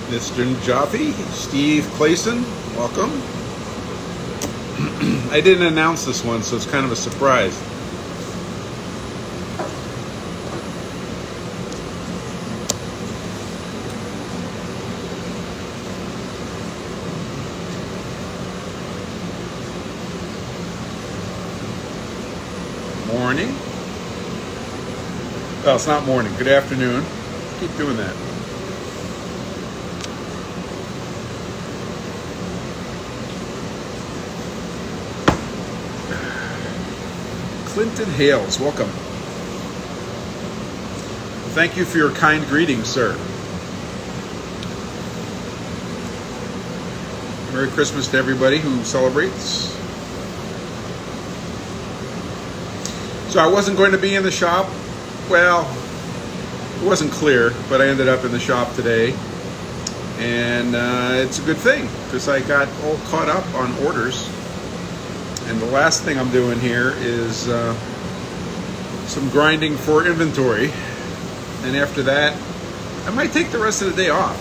Mr. Jaffe, Steve Clayson, welcome. I didn't announce this one, so it's kind of a surprise. Morning. Oh, it's not morning. Good afternoon. Keep doing that. Clinton Hales, welcome. Thank you for your kind greetings, sir. Merry Christmas to everybody who celebrates. So I wasn't going to be in the shop. Well, it wasn't clear, but I ended up in the shop today. And it's a good thing because I got all caught up on orders. And the last thing I'm doing here is some grinding for inventory. And after that, I might take the rest of the day off.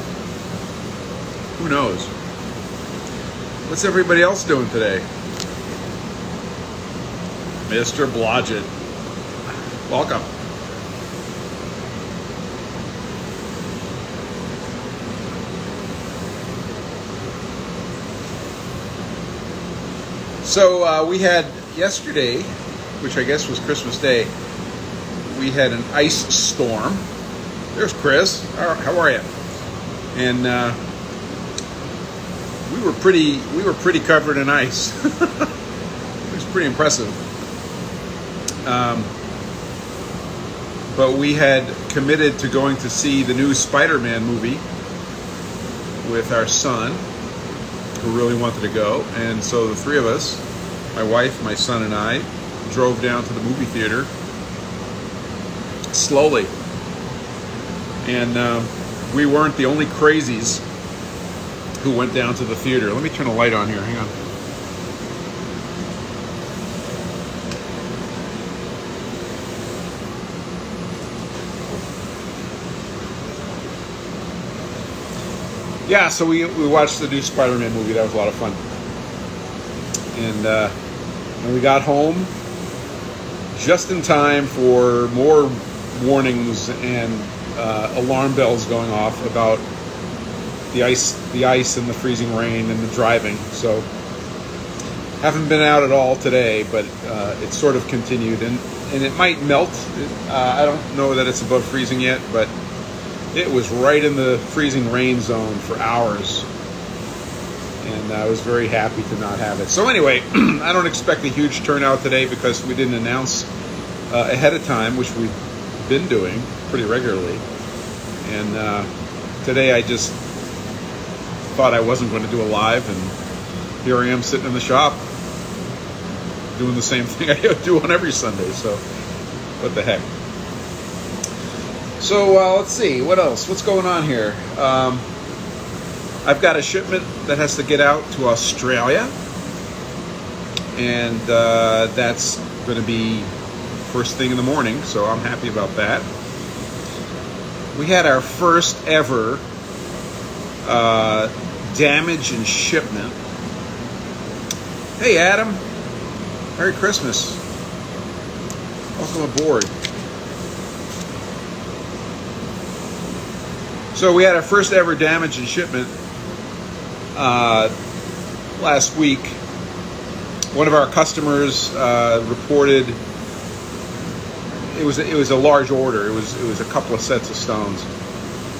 Who knows? What's everybody else doing today? Mr. Blodgett, welcome. So we had yesterday, which I guess was Christmas Day, we had an ice storm. There's Chris. How are you? And we were pretty covered in ice. It was pretty impressive. But we had committed to going to see the new Spider-Man movie with our son, who really wanted to go. And so the three of us, my wife, my son, and I, drove down to the movie theater slowly. And we weren't the only crazies who went down to the theater. Let me turn a light on here. Hang on. Yeah, so we watched the new Spider-Man movie. That was a lot of fun. And when we got home, just in time for more warnings and alarm bells going off about the ice and the freezing rain and the driving. So haven't been out at all today, but it sort of continued. And it might melt. I don't know that it's above freezing yet, but it was right in the freezing rain zone for hours, and I was very happy to not have it. So anyway, I don't expect a huge turnout today because we didn't announce ahead of time, which we've been doing pretty regularly. And today I just thought I wasn't going to do a live, and here I am sitting in the shop doing the same thing I do on every Sunday. So what the heck. So let's see, what else? What's going on here? I've got a shipment that has to get out to Australia, and that's going to be first thing in the morning, so I'm happy about that. We had our first ever damage in shipment. Hey Adam, Merry Christmas. Welcome aboard. So we had our first ever damage in shipment last week. One of our customers reported it was a large order. It was a couple of sets of stones,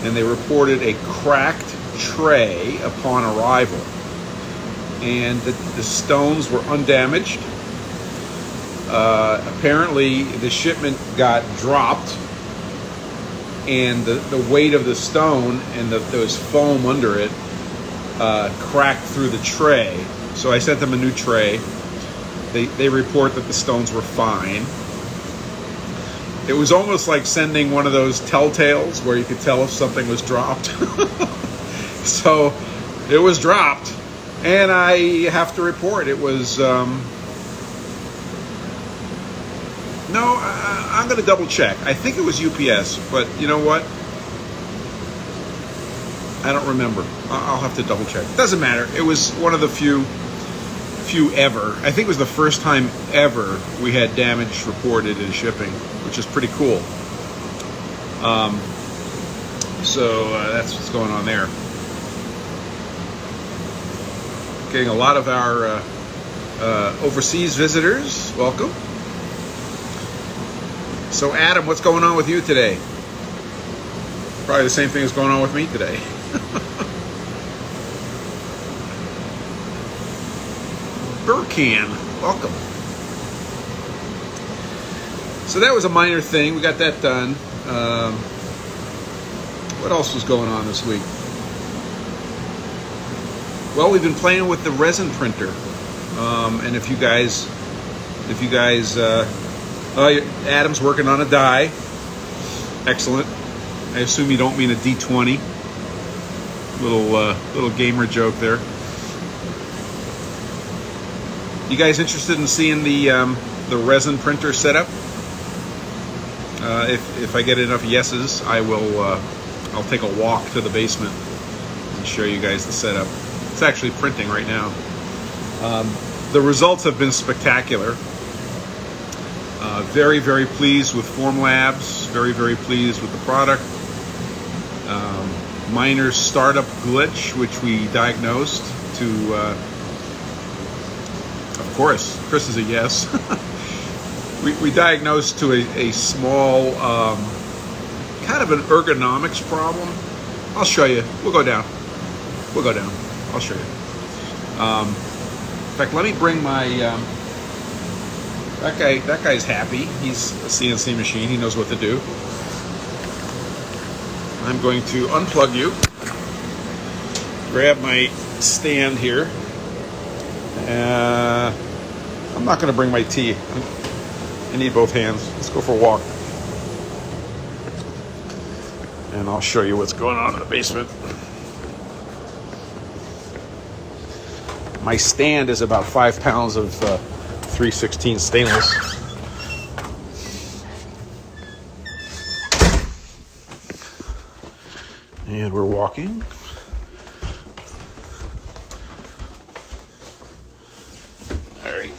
and they reported a cracked tray upon arrival, and the stones were undamaged. Apparently, the shipment got dropped, and the weight of the stone and there was foam under it cracked through the tray. So I sent them a new tray. They report that the stones were fine. It was almost like sending one of those telltales where you could tell if something was dropped. So it was dropped, and I have to report it was no, I'm going to double check. I think it was UPS, but you know what? I don't remember. I'll have to double check. Doesn't matter. It was one of the few ever. I think it was the first time ever we had damage reported in shipping, which is pretty cool. So that's what's going on there. Getting a lot of our overseas visitors. Welcome. So Adam, what's going on with you today? Probably the same thing that's going on with me today. Burkan, welcome. So that was a minor thing. We got that done. What else was going on this week? Well, we've been playing with the resin printer, and if you guys, Adam's working on a die. Excellent. I assume you don't mean a D20. Little gamer joke there. You guys interested in seeing the resin printer setup? If I get enough yeses, I will. I'll take a walk to the basement and show you guys the setup. It's actually printing right now. The results have been spectacular. Very, very pleased with Formlabs. Very, very pleased with the product. Minor startup glitch, which we diagnosed to. Of course, Chris is a yes. we diagnosed to a small, kind of an ergonomics problem. I'll show you. We'll go down. I'll show you. In fact, let me bring my. That guy's happy. He's a CNC machine. He knows what to do. I'm going to unplug you. Grab my stand here. I'm not going to bring my tea. I need both hands. Let's go for a walk. And I'll show you what's going on in the basement. My stand is about 5 pounds of 3/16 stainless. And we're walking. All right.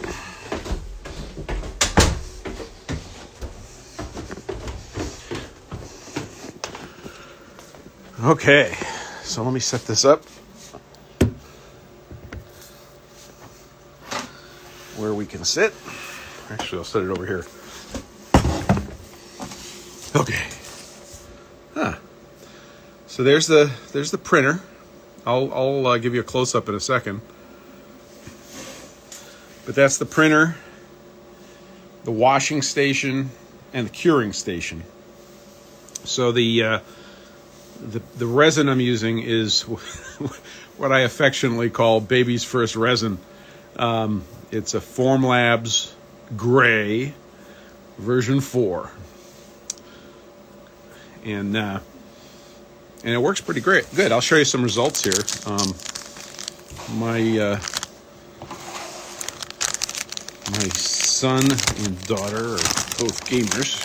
Okay, so let me set this up where we can sit. Actually, I'll set it over here. Okay. So there's the printer. I'll give you a close up in a second. But that's the printer, the washing station, and the curing station. So the resin I'm using is what I affectionately call baby's first resin. It's a Formlabs Gray version 4. And it works pretty great. Good. I'll show you some results here. My son and daughter are both gamers.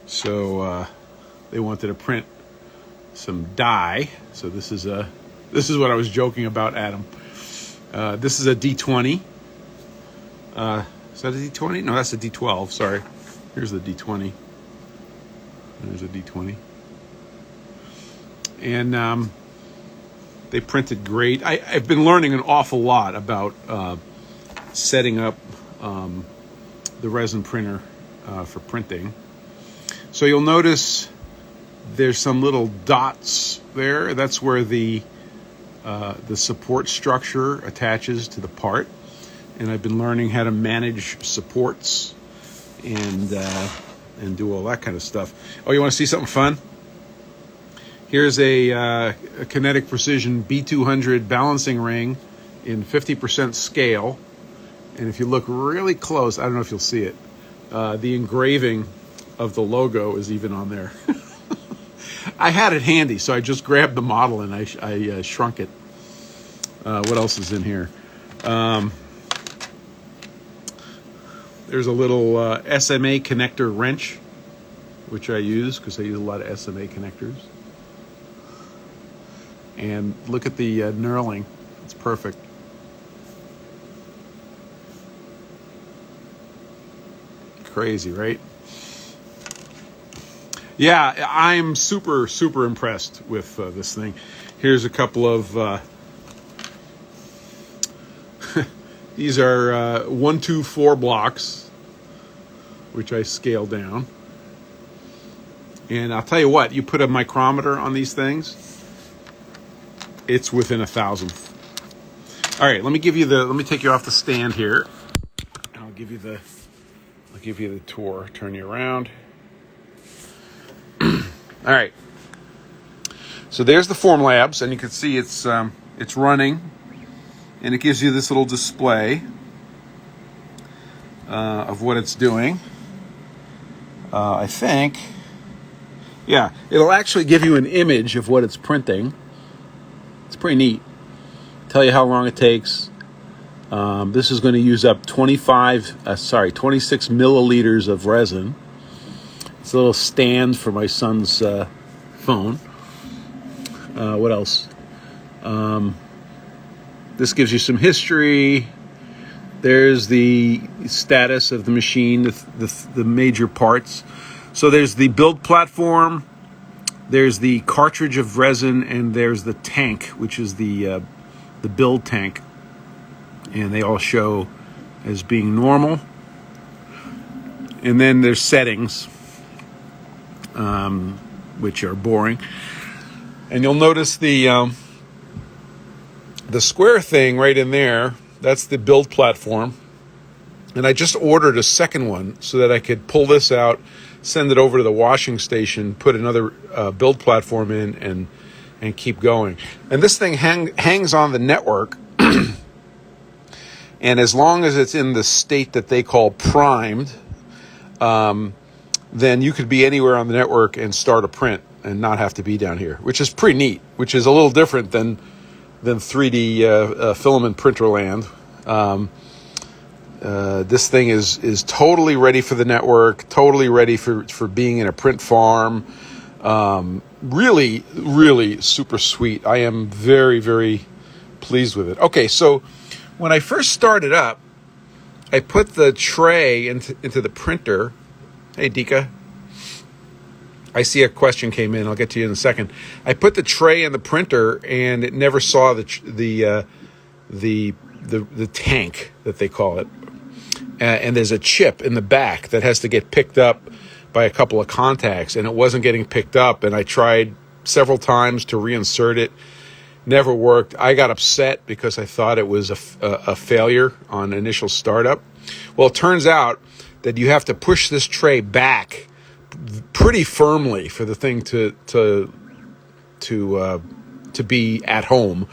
So they wanted to print some die. So this is what I was joking about, Adam. This is a D20. Is that a D20? No, that's a D12. Sorry. Here's the D20. There's a D20. And they printed great. I've been learning an awful lot about setting up the resin printer for printing. So you'll notice there's some little dots there. That's where the support structure attaches to the part. And I've been learning how to manage supports and do all that kind of stuff. Oh, you want to see something fun? Here's a Kinetic Precision B200 balancing ring in 50% scale. And if you look really close, I don't know if you'll see it, the engraving of the logo is even on there. I had it handy, so I just grabbed the model and I shrunk it. What else is in here? There's a little SMA connector wrench, which I use because I use a lot of SMA connectors. And look at the knurling. It's perfect. Crazy, right? Yeah, I'm super, super impressed with this thing. Here's a couple of... these are 1, 2, 4 blocks, which I scale down. And I'll tell you what, you put a micrometer on these things, it's within a thousandth. All right, let me take you off the stand here. I'll give you the tour. Turn you around. All right. So there's the Formlabs, and you can see it's running, and it gives you this little display of what it's doing. I think, yeah, it'll actually give you an image of what it's printing. It's pretty neat. Tell you how long it takes. This is going to use up 26 milliliters of resin. It's a little stand for my son's phone. What else? This gives you some history. There's the status of the machine, the major parts. So there's the build platform, there's the cartridge of resin, and there's the tank, which is the build tank. And they all show as being normal. And then there's settings, which are boring. And you'll notice the square thing right in there. That's the build platform. And I just ordered a second one so that I could pull this out, send it over to the washing station, put another build platform in, and keep going. And this thing hangs on the network. And as long as it's in the state that they call primed, then you could be anywhere on the network and start a print and not have to be down here, which is pretty neat, which is a little different than 3D filament printer land. This thing is totally ready for the network, totally ready for being in a print farm. Really, really super sweet. I am very, very pleased with it. Okay, so when I first started up, I put the tray into the printer. Hey, Dika. I see a question came in. I'll get to you in a second. I put the tray in the printer, and it never saw the tank that they call it. And there's a chip in the back that has to get picked up by a couple of contacts, and it wasn't getting picked up. And I tried several times to reinsert it. Never worked. I got upset because I thought it was a failure on initial startup. Well, it turns out that you have to push this tray back pretty firmly for the thing to be at home.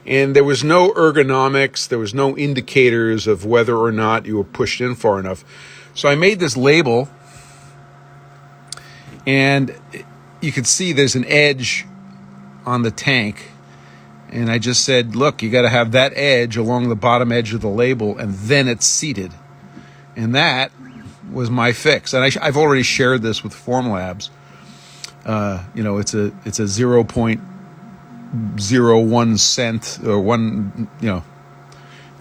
And there was no ergonomics. There was no indicators of whether or not you were pushed in far enough. So I made this label, and you can see there's an edge on the tank. And I just said, look, you got to have that edge along the bottom edge of the label, and then it's seated. And that was my fix. And I've already shared this with Formlabs. It's a 0.01 cent or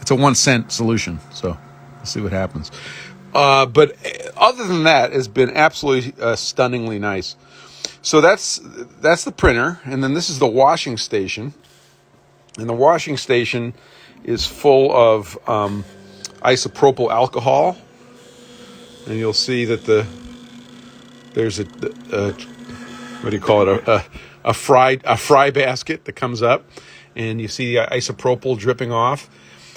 it's a 1 cent solution. So we'll see what happens. But other than that, it's been absolutely stunningly nice. So that's the printer, and then this is the washing station. And the washing station is full of isopropyl alcohol, and you'll see that there's a what do you call it, a fry basket that comes up, and you see the isopropyl dripping off,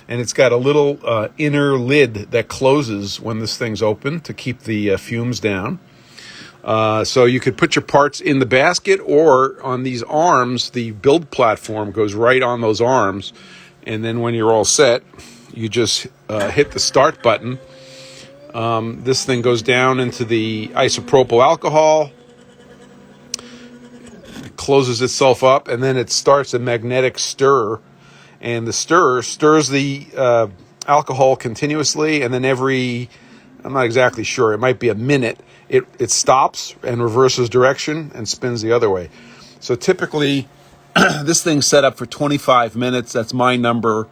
and it's got a little inner lid that closes when this thing's open to keep the fumes down. So you could put your parts in the basket, or on these arms, the build platform goes right on those arms. And then when you're all set, you just hit the start button. This thing goes down into the isopropyl alcohol, it closes itself up, and then it starts a magnetic stir. And the stir stirs the alcohol continuously, and then I'm not exactly sure, it might be a minute, it stops and reverses direction and spins the other way. So typically This thing's set up for 25 minutes. That's my number.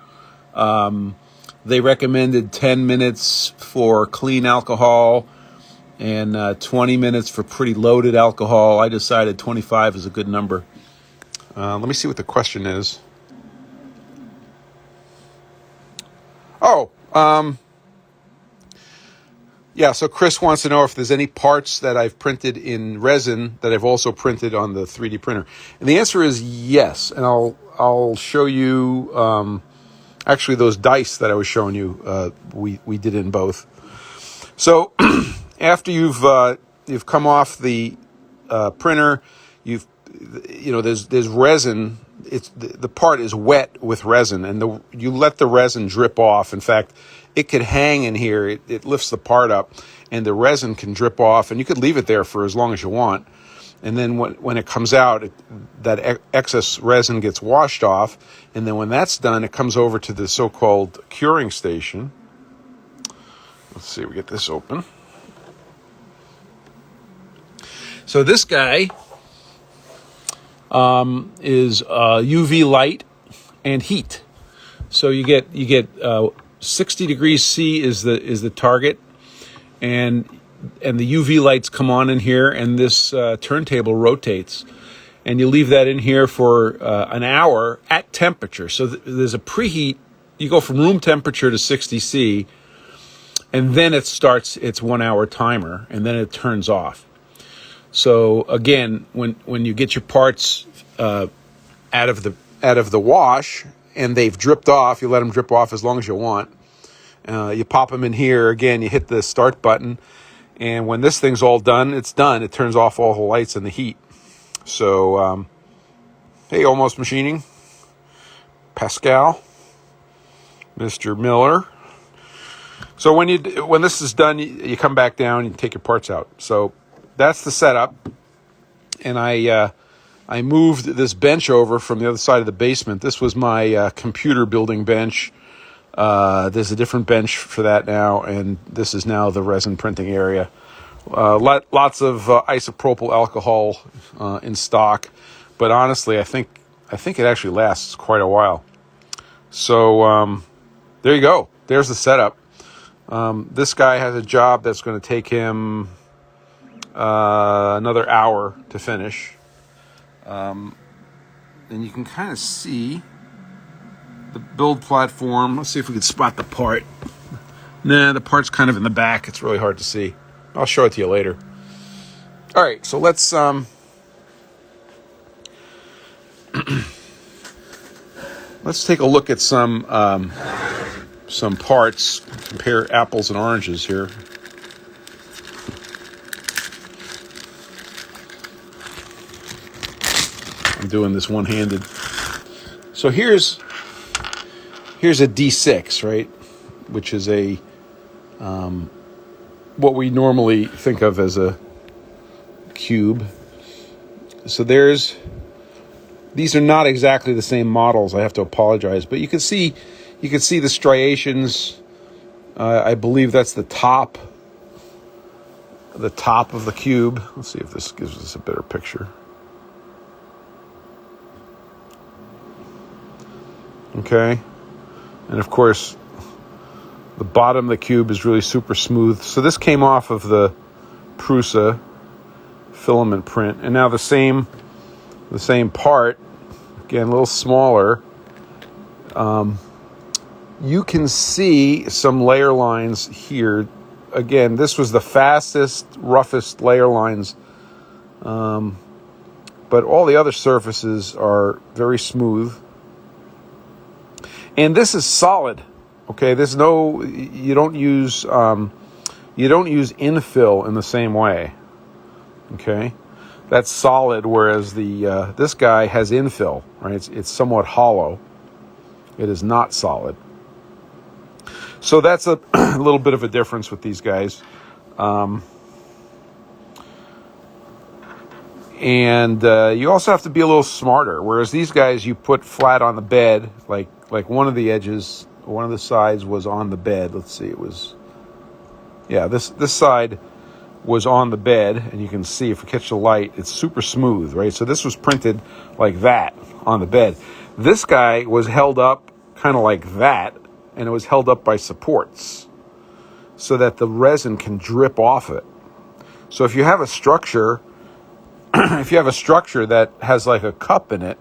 They recommended 10 minutes for clean alcohol and 20 minutes for pretty loaded alcohol. I decided 25 is a good number. Let me see what the question is. Yeah, so Chris wants to know if there's any parts that I've printed in resin that I've also printed on the 3D printer. And the answer is yes. And I'll show you, actually those dice that I was showing you, we did in both. So after you've come off the printer, there's resin. The part is wet with resin, and you let the resin drip off. In fact, it could hang in here. It lifts the part up, and the resin can drip off, and you could leave it there for as long as you want. And then when it comes out, that excess resin gets washed off, and then when that's done, it comes over to the so-called curing station. Let's see, we get this open. So this guy is UV light and heat. So you get 60 degrees C is the target, and the UV lights come on in here, and this turntable rotates, and you leave that in here for an hour at temperature. So there's a preheat. You go from room temperature to 60 C, and then it starts its 1 hour timer, and then it turns off. So again, when you get your parts out of the wash and they've dripped off, you let them drip off as long as you want. You pop them in here again. You hit the start button, and when this thing's all done, it's done. It turns off all the lights and the heat. So, hey, Almost Machining, Pascal, Mr. Miller. So when this is done, you come back down and take your parts out. So that's the setup, and I moved this bench over from the other side of the basement. This was my computer building bench. There's a different bench for that now, and this is now the resin printing area. Lots of isopropyl alcohol in stock, but honestly, I think it actually lasts quite a while. So there you go. There's the setup. This guy has a job that's going to take him another hour to finish. And you can kind of see the build platform. Let's see if we can spot the part. Nah, the part's kind of in the back. It's really hard to see. I'll show it to you later. All right, so let's let's take a look at some parts. Compare apples and oranges here. I'm doing this one-handed. So here's a D6, right? Which is a what we normally think of as a cube. So these are not exactly the same models. I have to apologize, but you can see the striations. I believe that's the top of the cube. Let's see if this gives us a better picture. Okay, and of course the bottom of the cube is really super smooth. So this came off of the Prusa filament print, and now the same part, again a little smaller. You can see some layer lines here. Again, this was the fastest, roughest layer lines, but all the other surfaces are very smooth. And this is solid. Okay, you don't use infill in the same way. Okay, that's solid, whereas this guy has infill. Right, it's somewhat hollow. It is not solid. So that's a little bit of a difference with these guys. And you also have to be a little smarter. Whereas these guys, you put flat on the bed, like one of the edges, one of the sides was on the bed. Let's see, it was, yeah, this side was on the bed, and you can see if we catch the light, it's super smooth, right? So this was printed like that on the bed. This guy was held up kind of like that, and it was held up by supports so that the resin can drip off it. So if you have a structure, that has like a cup in it,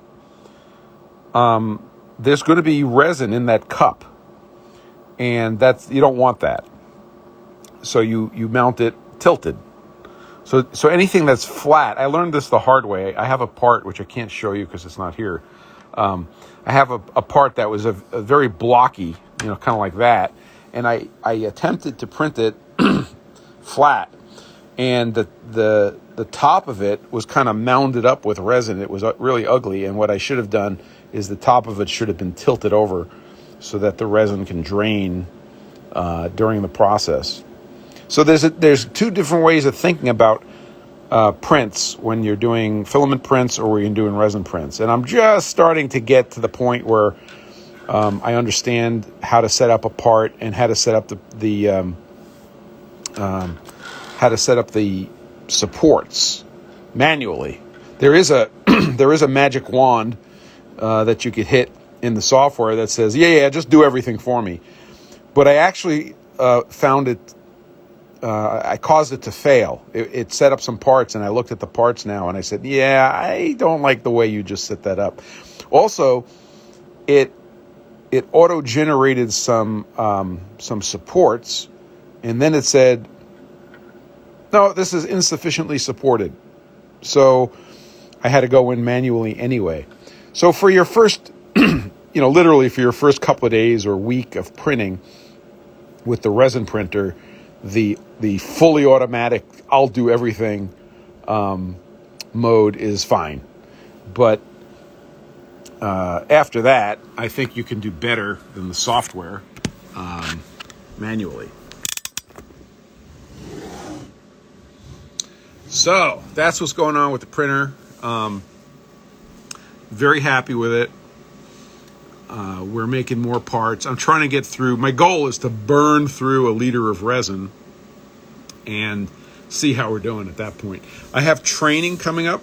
there's going to be resin in that cup, and you don't want that. So you mount it tilted. So anything that's flat, I learned this the hard way. I have a part which I can't show you because it's not here. I have a part that was a very blocky, kind of like that, and I attempted to print it flat, and the top of it was kind of mounded up with resin. It was really ugly, and what I should have done is the top of it should have been tilted over so that the resin can drain during the process. So there's two different ways of thinking about prints when you're doing filament prints or when you're doing resin prints. And I'm just starting to get to the point where I understand how to set up a part and how to set up the supports manually. There is a magic wand that you could hit in the software that says, yeah, just do everything for me. But I actually found it. I caused it to fail. It set up some parts, and I looked at the parts now, and I said, yeah, I don't like the way you just set that up. Also, it auto-generated some supports, and then it said, no, this is insufficiently supported. So I had to go in manually anyway. So for your first, literally for your first couple of days or week of printing with the resin printer, the fully automatic, I'll do everything mode is fine. But after that, I think you can do better than the software manually. So that's what's going on with the printer. Very happy with it. We're making more parts. I'm trying to get through. My goal is to burn through a liter of resin and see how we're doing at that point. I have training coming up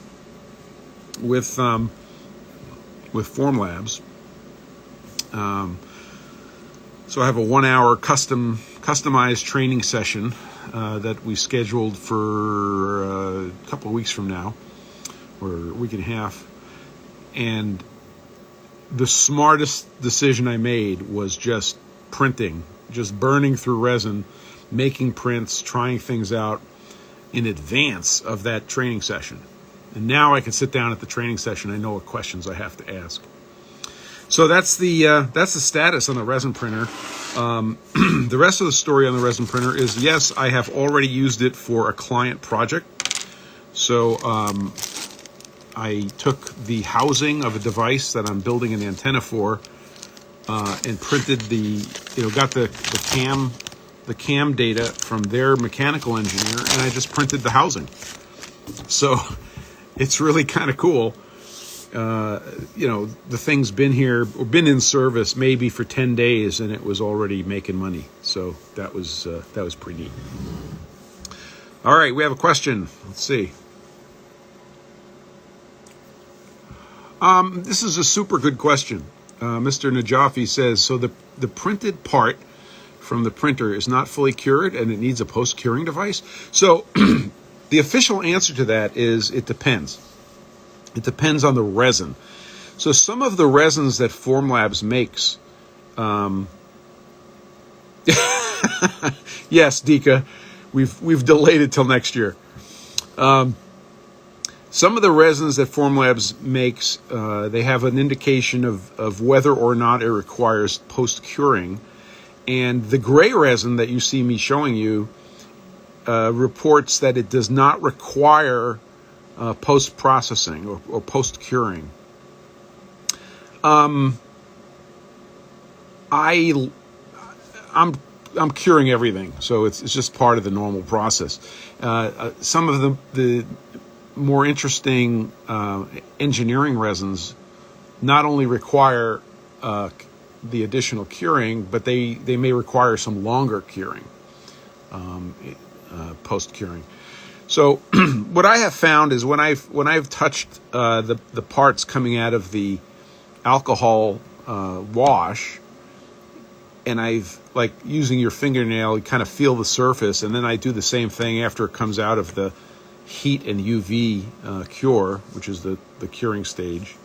with Formlabs. So I have a 1-hour customized training session that we scheduled for a couple of weeks from now, or a week and a half. And the smartest decision I made was just printing, just burning through resin, making prints, trying things out in advance of that training session. And now I can sit down at the training session. I know what questions I have to ask. So that's the status on the resin printer. The rest of the story on the resin printer is, yes, I have already used it for a client project. So I took the housing of a device that I'm building an antenna for and printed got the cam data from their mechanical engineer, and I just printed the housing. So it's really kind of cool. The thing's been in service maybe for 10 days, and it was already making money. So that was pretty neat. All right, we have a question. Let's see. This is a super good question. Mr. Najafi says, so the printed part from the printer is not fully cured and it needs a post-curing device? So the official answer to that is it depends. It depends on the resin. So some of the resins that Formlabs makes, yes, Dika, we've delayed it till next year. Some of the resins that Formlabs makes, they have an indication of whether or not it requires post-curing. And the gray resin that you see me showing you reports that it does not require post-processing or post-curing. I'm curing everything, so it's just part of the normal process. Some of the more interesting engineering resins not only require the additional curing, but they may require some longer curing, post-curing. So what I have found is when I've touched the parts coming out of the alcohol wash, and I've, like, using your fingernail, you kind of feel the surface, and then I do the same thing after it comes out of the heat and UV cure, which is the curing stage.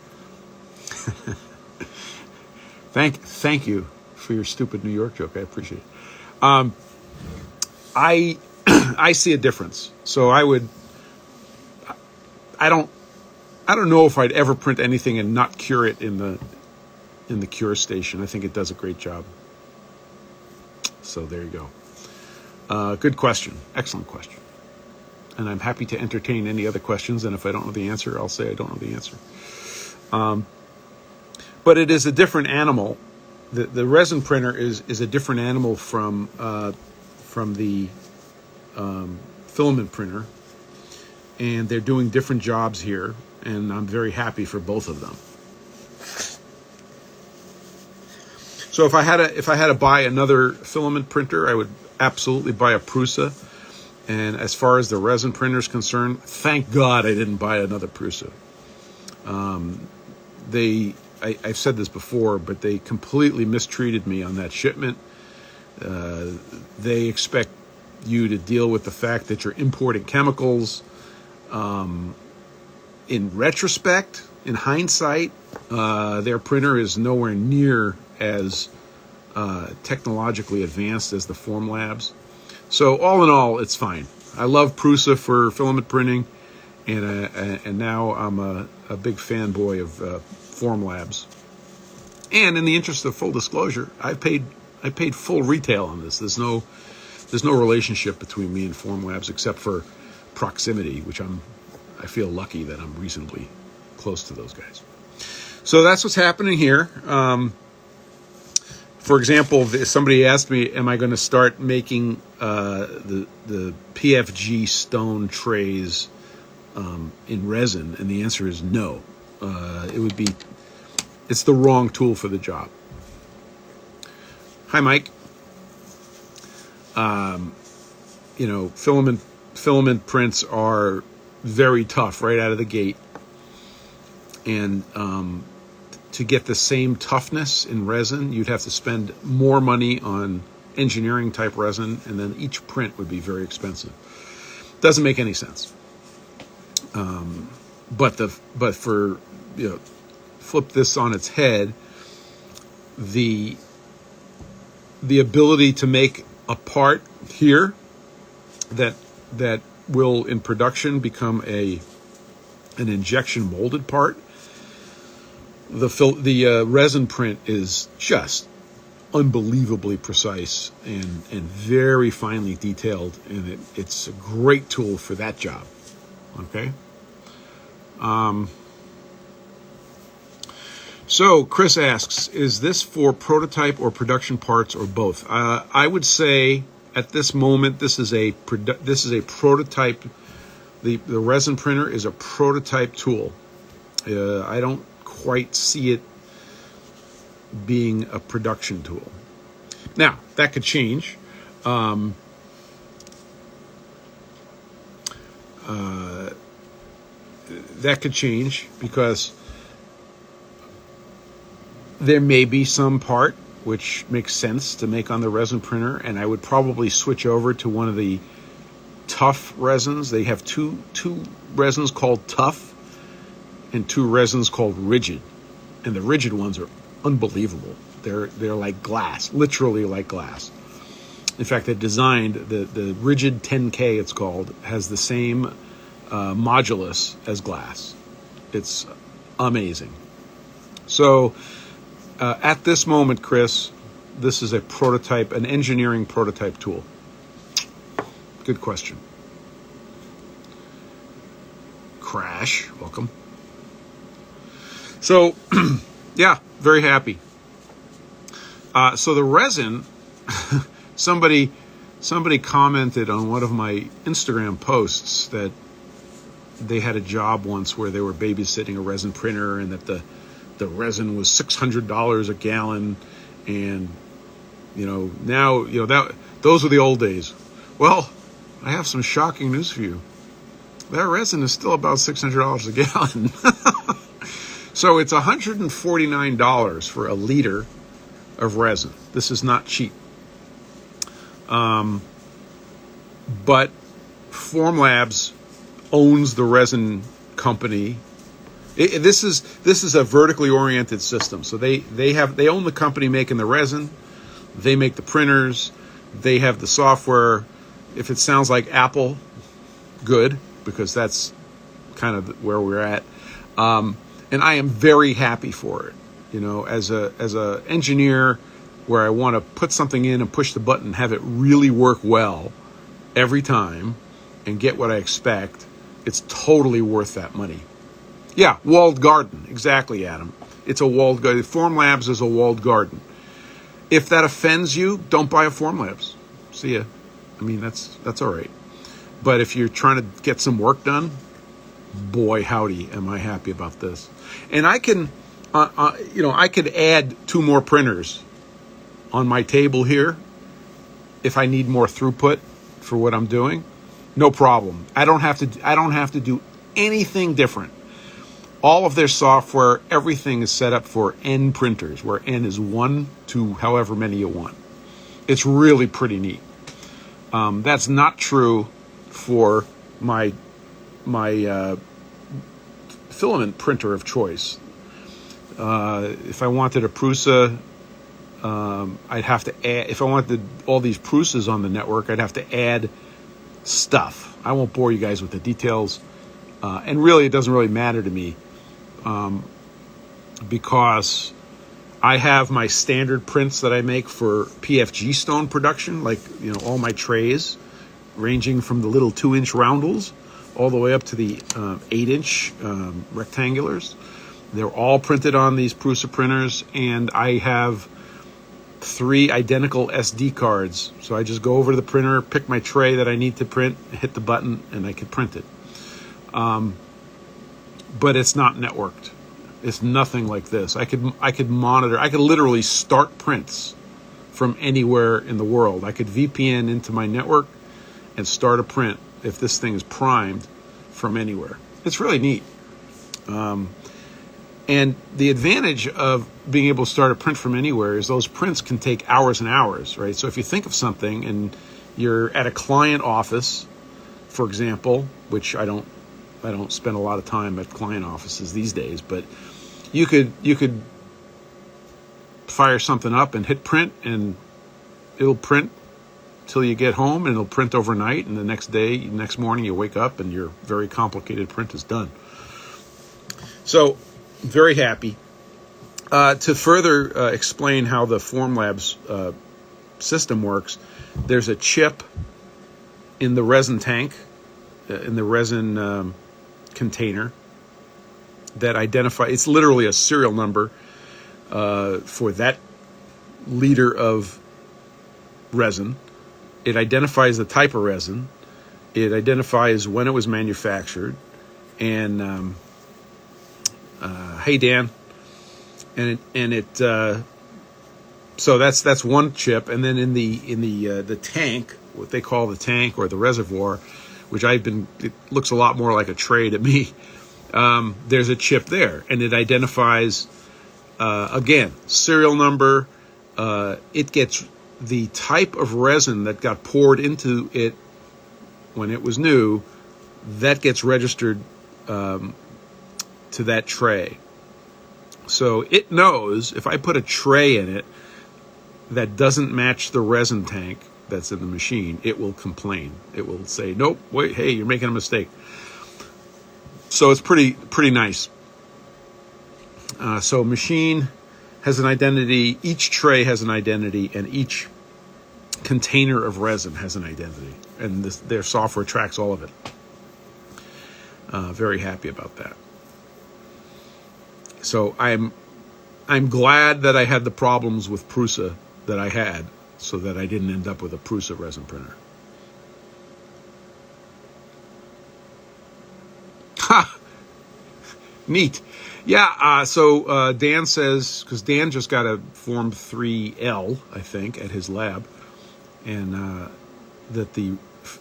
Thank you for your stupid New York joke. I appreciate it. I see a difference. So I don't know if I'd ever print anything and not cure it in the cure station. I think it does a great job. So there you go. Good question. Excellent question. And I'm happy to entertain any other questions. And if I don't know the answer, I'll say I don't know the answer. But it is a different animal. The resin printer is a different animal from the filament printer, and they're doing different jobs here, and I'm very happy for both of them. So if I had to buy another filament printer, I would absolutely buy a Prusa. And as far as the resin printer is concerned, thank God I didn't buy another Prusa. I've said this before, but they completely mistreated me on that shipment. They expect you to deal with the fact that you're importing chemicals. In retrospect, in hindsight, their printer is nowhere near as technologically advanced as the Formlabs. So all in all, it's fine. I love Prusa for filament printing, and now I'm a big fanboy of Formlabs. And in the interest of full disclosure, I paid full retail on this. There's no relationship between me and Formlabs except for proximity, which I feel lucky that I'm reasonably close to those guys. So that's what's happening here. For example, somebody asked me, am I going to start making the PFG stone trays in resin? And the answer is no. It's the wrong tool for the job. Hi, Mike. Filament prints are very tough right out of the gate. And to get the same toughness in resin, you'd have to spend more money on engineering type resin, and then each print would be very expensive. Doesn't make any sense. But for, flip this on its head, the ability to make a part here that will in production become an injection molded part. The resin print is just unbelievably precise and very finely detailed, and it's a great tool for that job. Okay. So Chris asks, is this for prototype or production parts or both? I would say at this moment this is a prototype. The resin printer is a prototype tool. I don't quite see it being a production tool. Now, that could change. That could change because there may be some part which makes sense to make on the resin printer, and I would probably switch over to one of the tough resins. They have two resins called tough and two resins called rigid, and the rigid ones are unbelievable. They're like glass, literally like glass. In fact, they're designed, the rigid 10K it's called, has the same modulus as glass. It's amazing. So at this moment, Chris, this is a prototype, an engineering prototype tool. Good question. Crash, welcome. So, yeah, very happy. So the resin, somebody commented on one of my Instagram posts that they had a job once where they were babysitting a resin printer, and that the resin was $600 a gallon, and now that those were the old days. Well, I have some shocking news for you. that resin is still about $600 a gallon. So it's $149 for a liter of resin. This is not cheap. But Formlabs owns the resin company. This is a vertically oriented system. So they own the company making the resin. They make the printers. They have the software. If it sounds like Apple, good, because that's kind of where we're at. And I am very happy for it. You know, as a engineer, where I want to put something in and push the button, have it really work well every time, and get what I expect, it's totally worth that money. Yeah, walled garden. Exactly, Adam. It's a walled garden. Formlabs is a walled garden. If that offends you, don't buy a Formlabs. See ya. I mean, that's all right. But if you're trying to get some work done, boy, howdy, am I happy about this. And I can, I could add 2 more printers on my table here if I need more throughput for what I'm doing. No problem. I don't have to do anything different. All of their software, everything is set up for N printers, where N is 1 to however many you want. It's really pretty neat. That's not true for my filament printer of choice. If I wanted a Prusa, I'd have to add. If I wanted all these Prusas on the network, I'd have to add stuff. I won't bore you guys with the details, and really, it doesn't really matter to me, because I have my standard prints that I make for PFG stone production, like all my trays, ranging from the little 2-inch roundels all the way up to the 8-inch rectangulars. They're all printed on these Prusa printers, and I have 3 identical SD cards. So I just go over to the printer, pick my tray that I need to print, hit the button, and I can print it. But it's not networked. It's nothing like this. I could monitor. I could literally start prints from anywhere in the world. I could VPN into my network and start a print if this thing is primed from anywhere. It's really neat. And the advantage of being able to start a print from anywhere is those prints can take hours and hours, right? So if you think of something and you're at a client office, for example, which I don't spend a lot of time at client offices these days, but you could fire something up and hit print, and it'll print till you get home, and it'll print overnight, and the next morning you wake up and your very complicated print is done. So very happy. To further explain how the Formlabs system works, there's a chip in the resin tank, in the resin container, that identifies, it's literally a serial number for that liter of resin. It identifies the type of resin. It identifies when it was manufactured. And hey, Dan. And it so that's one chip. And then in the tank, what they call the tank or the reservoir, which it looks a lot more like a tray to me. There's a chip there, and it identifies again, serial number. It gets the type of resin that got poured into it when it was new. That gets registered to that tray. So it knows if I put a tray in it that doesn't match the resin tank that's in the machine, it will complain. It will say, nope, wait, hey, you're making a mistake. So it's pretty nice. So machine has an identity, each tray has an identity, and each container of resin has an identity. And their software tracks all of it. Very happy about that. So I'm glad that I had the problems with Prusa that I had, so that I didn't end up with a Prusa resin printer. Ha! Neat. Yeah, so Dan says, because Dan just got a Form 3L, I think, at his lab, and that the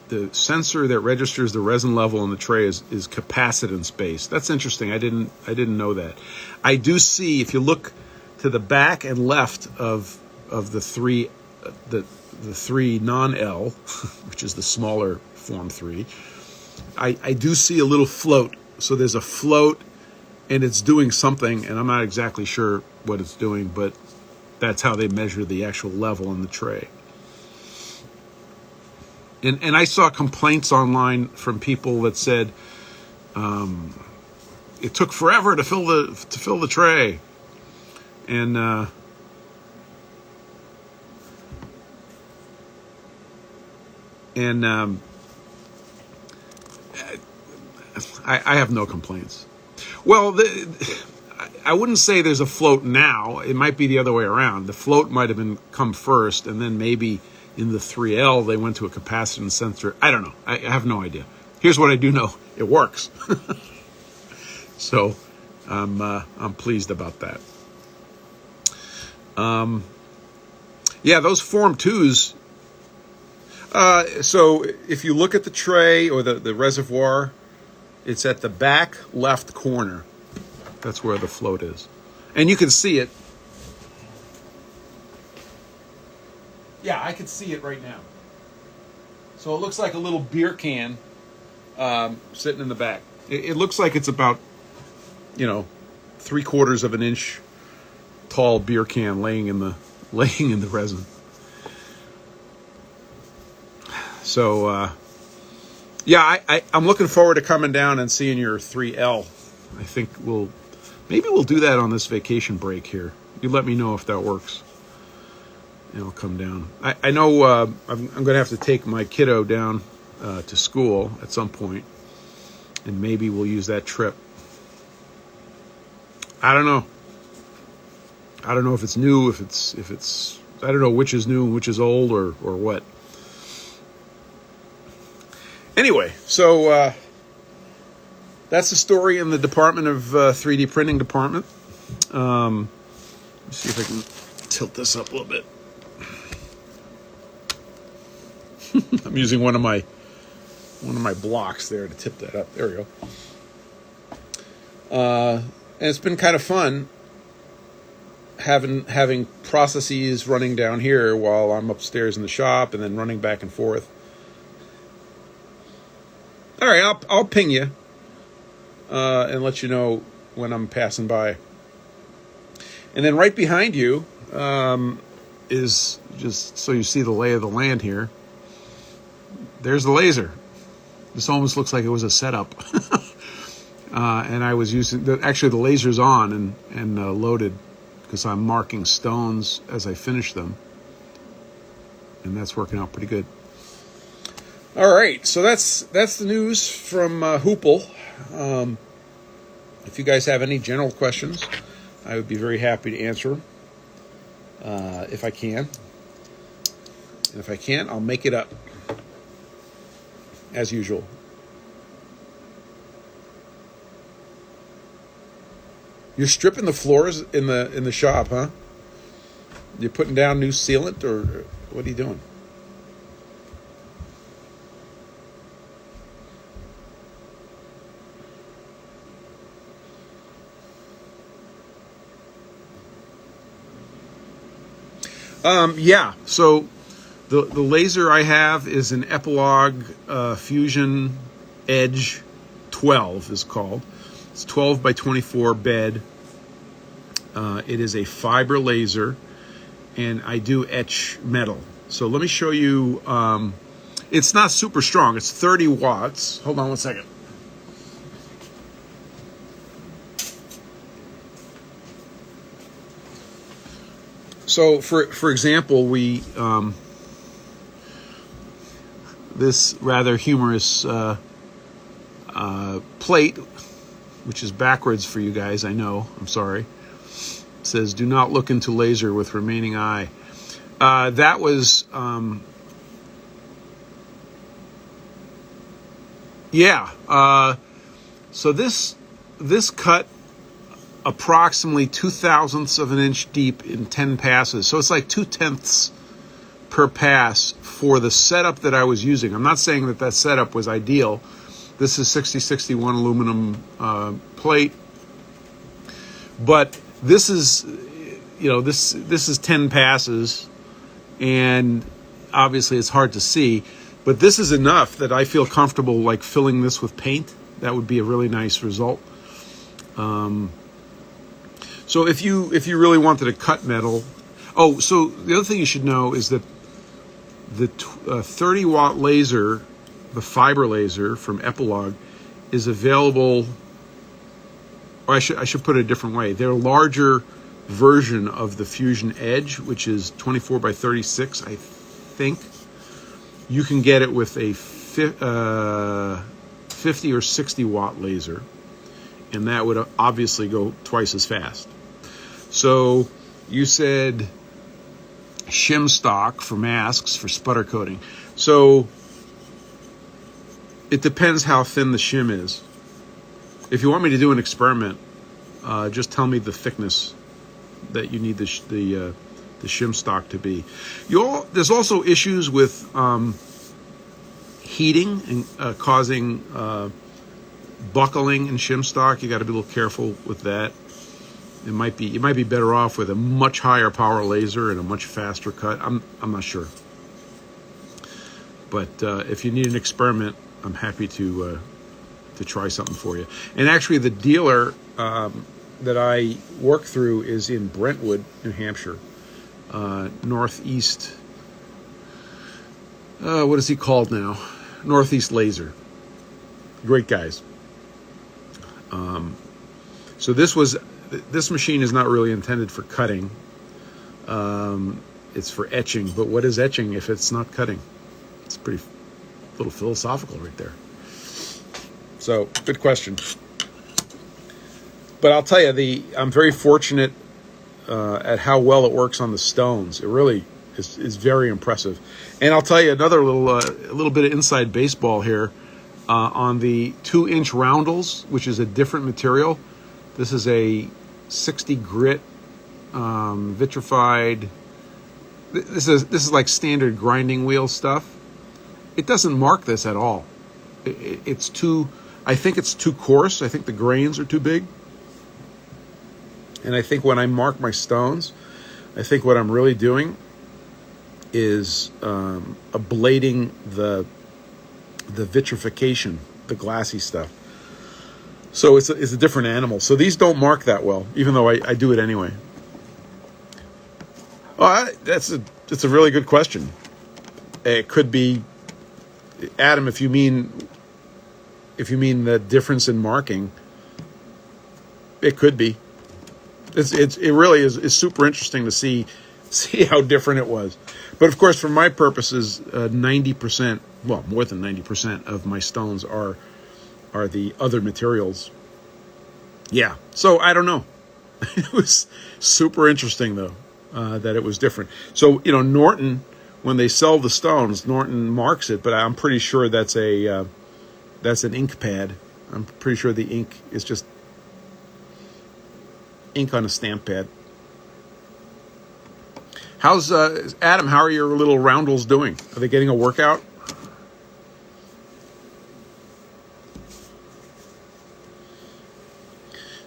the sensor that registers the resin level in the tray is capacitance based. That's interesting. I didn't know that. I do see, if you look to the back and left of the three non-L, which is the smaller Form 3, I do see a little float. So there's a float, and it's doing something, and I'm not exactly sure what it's doing, but that's how they measure the actual level in the tray. And I saw complaints online from people that said it took forever to fill the tray, and I have no complaints. Well, I wouldn't say there's a float now. It might be the other way around. The float might have come first, and then maybe in the 3L they went to a capacitance sensor. I don't know. I have no idea. Here's what I do know: it works. So I'm pleased about that. Yeah, those Form 2s. So if you look at the tray or the reservoir, it's at the back left corner. That's where the float is. And you can see it. Yeah, I can see it right now. So it looks like a little beer can sitting in the back. It looks like it's about, 3/4 of an inch tall beer can laying in the resin. So, I'm looking forward to coming down and seeing your 3L. I think maybe we'll do that on this vacation break here. You let me know if that works, and I'll come down. I know I'm going to have to take my kiddo down to school at some point, and maybe we'll use that trip. I don't know. I don't know if it's new, if it's I don't know which is new and which is old or what. Anyway, so that's the story in the Department of 3D Printing Department. Let's see if I can tilt this up a little bit. I'm using one of my blocks there to tip that up. There we go. And it's been kind of fun having processes running down here while I'm upstairs in the shop, and then running back and forth. All right, I'll ping you and let you know when I'm passing by. And then right behind you is, just so you see the lay of the land here, there's the laser. This almost looks like it was a setup. And I was using, actually the laser's on and loaded, because I'm marking stones as I finish them. And that's working out pretty good. All right, so that's the news from Hoople. If you guys have any general questions, I would be very happy to answer them, if I can. And if I can't, I'll make it up, as usual. You're stripping the floors in the shop, huh? You're putting down new sealant, or what are you doing? Yeah, so the laser I have is an Epilog Fusion Edge 12 is called. It's 12 by 24 bed. It is a fiber laser, and I do etch metal. So let me show you. It's not super strong. It's 30 watts. Hold on one second. So for example, we this rather humorous plate, which is backwards for you guys, I know, I'm sorry, says, "Do not look into laser with remaining eye." That was, so this cut approximately 0.02 of an inch deep in 10 passes. So it's like 0.2 per pass for the setup that I was using. I'm not saying that that setup was ideal. This is 6061 aluminum plate, but this is, you know, this is 10 passes, and obviously it's hard to see, but this is enough that I feel comfortable like filling this with paint. That would be a really nice result. So if you really wanted to cut metal, oh, so the other thing you should know is that the 30 watt laser, the fiber laser from Epilog, is available. Or I should put it a different way. Their larger version of the Fusion Edge, which is 24 by 36, I think, you can get it with a 50 or 60 watt laser, and that would obviously go twice as fast. So you said shim stock for masks for sputter coating. So it depends how thin the shim is. If you want me to do an experiment, just tell me the thickness that you need the shim stock to be. There's also issues with heating and causing buckling in shim stock. You got to be a little careful with that. You might be better off with a much higher power laser and a much faster cut. I'm not sure. But if you need an experiment, I'm happy to try something for you. And actually, the dealer that I work through is in Brentwood, New Hampshire, Northeast. What is he called now? Northeast Laser. Great guys. So this machine is not really intended for cutting. It's for etching. But what is etching if it's not cutting? It's pretty little philosophical right there. So, good question. But I'll tell you, I'm very fortunate at how well it works on the stones. It really is very impressive. And I'll tell you another a little bit of inside baseball here on the 2-inch roundels, which is a different material. This is a 60 grit vitrified. This is like standard grinding wheel stuff. It doesn't mark this at all. It's too. I think it's too coarse. I think the grains are too big. And I think when I mark my stones, I think what I'm really doing is ablating the vitrification, the glassy stuff. So it's a different animal. So these don't mark that well, even though I do it anyway. Oh, that's a really good question. It could be, Adam, if you mean the difference in marking, it could be. It really is super interesting to see how different it was. But of course, for my purposes, 90%, well, more than 90% of my stones are the other materials. Yeah, so I don't know. It was super interesting though that it was different. So Norton, when they sell the stones, Norton marks it, but I'm pretty sure that's an ink pad. I'm pretty sure the ink is just ink on a stamp pad. How's Adam? How are your little roundels doing? Are they getting a workout?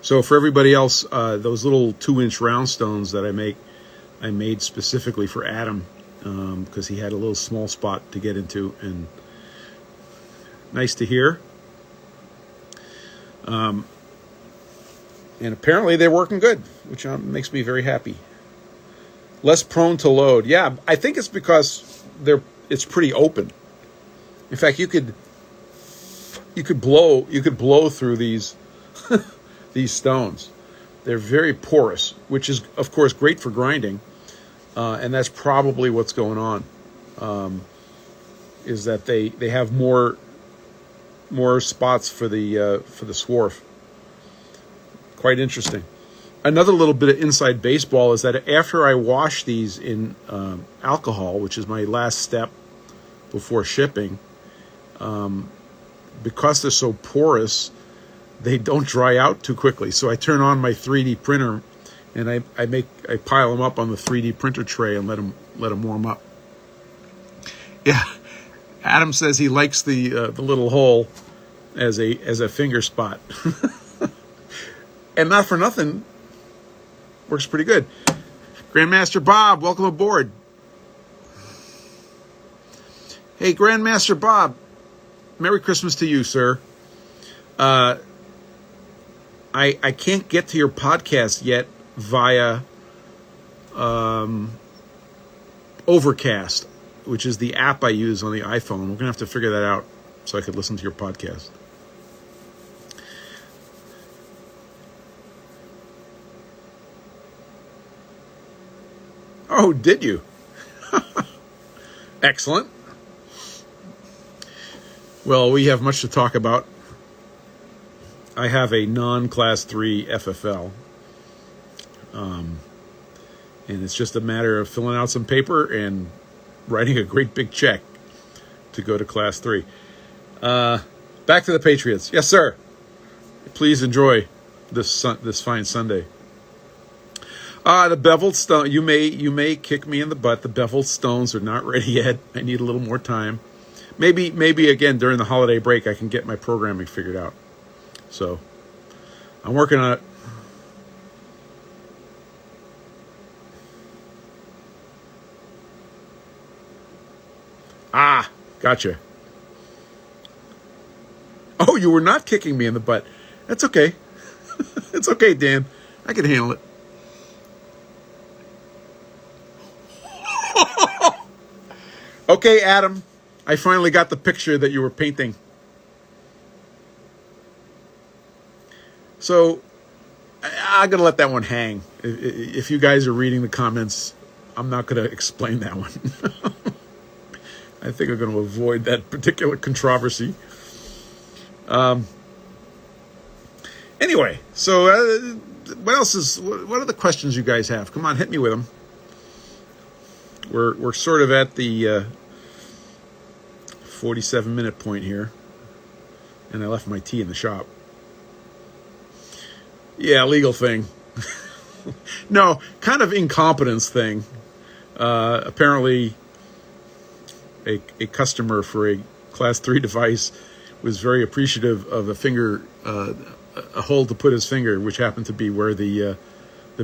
So for everybody else, those little 2-inch round stones that I made specifically for Adam because he had a little small spot to get into, and nice to hear. And apparently they're working good, which makes me very happy. Less prone to load. Yeah, I think it's because it's pretty open. In fact, you could blow through these these stones. They're very porous, which is of course great for grinding, and that's probably what's going on. Is that they have more spots for the swarf. Quite interesting. Another little bit of inside baseball is that after I wash these in alcohol, which is my last step before shipping, because they're so porous, they don't dry out too quickly. So I turn on my 3D printer, and I pile them up on the 3D printer tray and let them warm up. Yeah, Adam says he likes the little hole as a finger spot, and not for nothing, works pretty good. Grandmaster Bob, welcome aboard. Hey, Grandmaster Bob, Merry Christmas to you, sir. I can't get to your podcast yet via Overcast, which is the app I use on the iPhone. We're going to have to figure that out so I could listen to your podcast. Oh, did you? Excellent. Well, we have much to talk about. I have a non-Class 3 FFL. And it's just a matter of filling out some paper and writing a great big check to go to Class 3. Back to the Patriots. Yes, sir. Please enjoy this fine Sunday. The beveled stone. You may kick me in the butt. The beveled stones are not ready yet. I need a little more time. Maybe again during the holiday break I can get my programming figured out. So I'm working on it. Ah, gotcha. Oh, you were not kicking me in the butt. That's okay. It's okay, Dan. I can handle it. Okay, Adam. I finally got the picture that you were painting. So I'm going to let that one hang. If you guys are reading the comments, I'm not going to explain that one. I think I'm going to avoid that particular controversy. Anyway, so what are the questions you guys have? Come on, hit me with them. We're sort of at the 47-minute point here, and I left my tea in the shop. Yeah, legal thing. No, kind of incompetence thing. Apparently, a customer for a Class 3 device was very appreciative of a hole to put his finger, which happened to be where the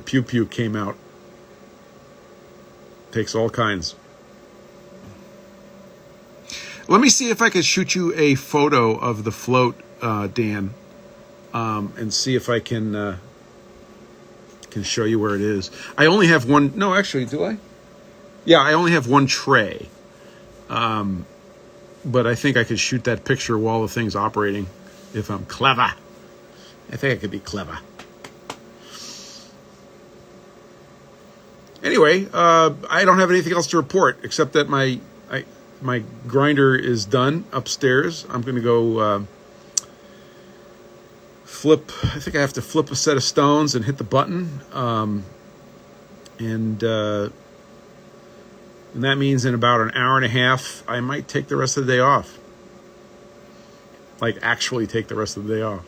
pew came out. Takes all kinds. Let me see if I could shoot you a photo of the float, Dan, and see if I can show you where it is. I only have one. No, actually, do I? Yeah, I only have one tray. But I think I could shoot that picture while the thing's operating if I'm clever. I think I could be clever. Anyway, I don't have anything else to report except that my grinder is done upstairs. I'm going to go flip. I think I have to flip a set of stones and hit the button. And that means in about an hour and a half, I might take the rest of the day off. Like actually take the rest of the day off.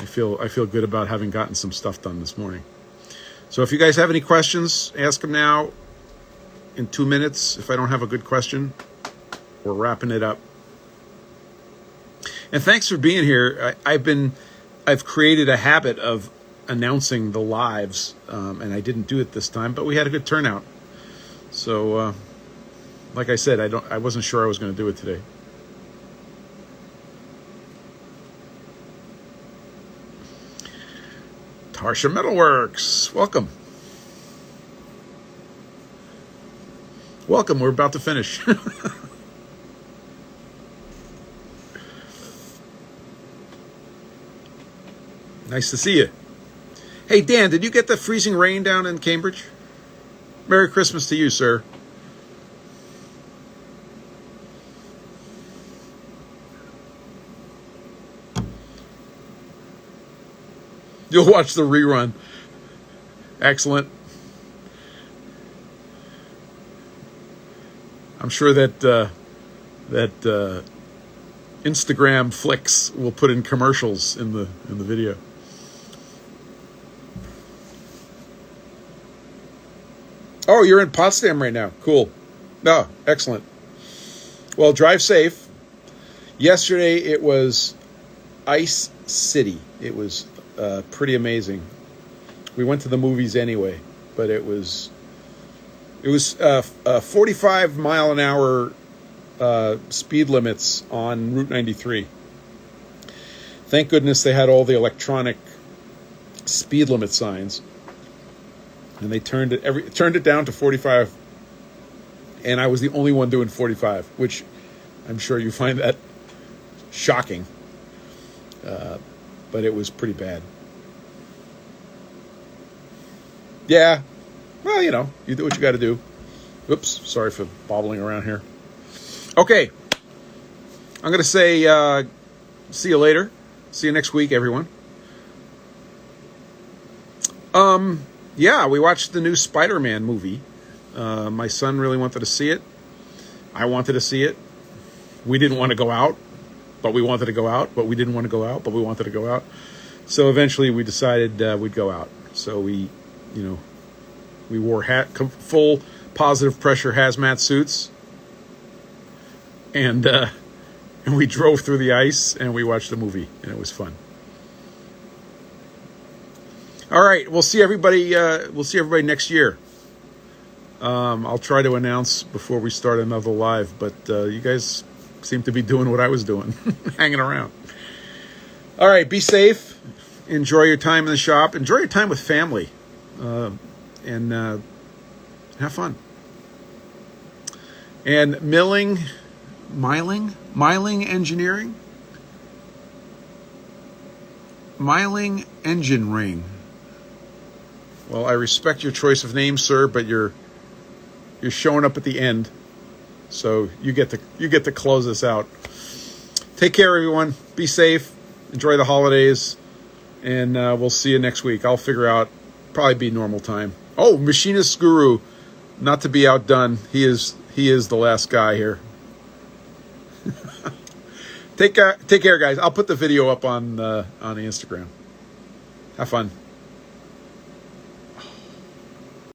I feel good about having gotten some stuff done this morning. So if you guys have any questions, ask them now. In 2 minutes, if I don't have a good question, we're wrapping it up. And thanks for being here. I've created a habit of announcing the lives, and I didn't do it this time, but we had a good turnout. So, like I said, I wasn't sure I was going to do it today. Tarsha Metalworks, welcome. Welcome, we're about to finish. Nice to see you. Hey, Dan, did you get the freezing rain down in Cambridge? Merry Christmas to you, sir. You'll watch the rerun. Excellent. I'm sure that Instagram flicks will put in commercials in the video. Oh, you're in Potsdam right now. Cool. Oh, excellent. Well, drive safe. Yesterday it was Ice City. It was pretty amazing. We went to the movies anyway, but it was 45 mile an hour speed limits on Route 93. Thank goodness they had all the electronic speed limit signs, and they turned it down to 45. And I was the only one doing 45, which I'm sure you find that shocking. But it was pretty bad. Yeah. Well, you do what you got to do. Oops, sorry for bobbling around here. Okay. I'm going to say see you later. See you next week, everyone. Yeah, we watched the new Spider-Man movie. My son really wanted to see it. I wanted to see it. We didn't want to go out, but we wanted to go out. But we didn't want to go out, but we wanted to go out. So eventually we decided we'd go out. So we wore full positive pressure hazmat suits. And we drove through the ice and we watched the movie, and it was fun. All right, we'll see everybody. We'll see everybody next year. I'll try to announce before we start another live, but you guys seem to be doing what I was doing, hanging around. All right, be safe. Enjoy your time in the shop. Enjoy your time with family, and have fun. And Miling Engineering, Miling Engine Ring. Well, I respect your choice of name, sir, but you're showing up at the end, so you get to close this out. Take care, everyone. Be safe. Enjoy the holidays, and we'll see you next week. I'll figure out, probably be normal time. Oh, Machinist Guru, not to be outdone. He is the last guy here. Take care, guys. I'll put the video up on the Instagram. Have fun.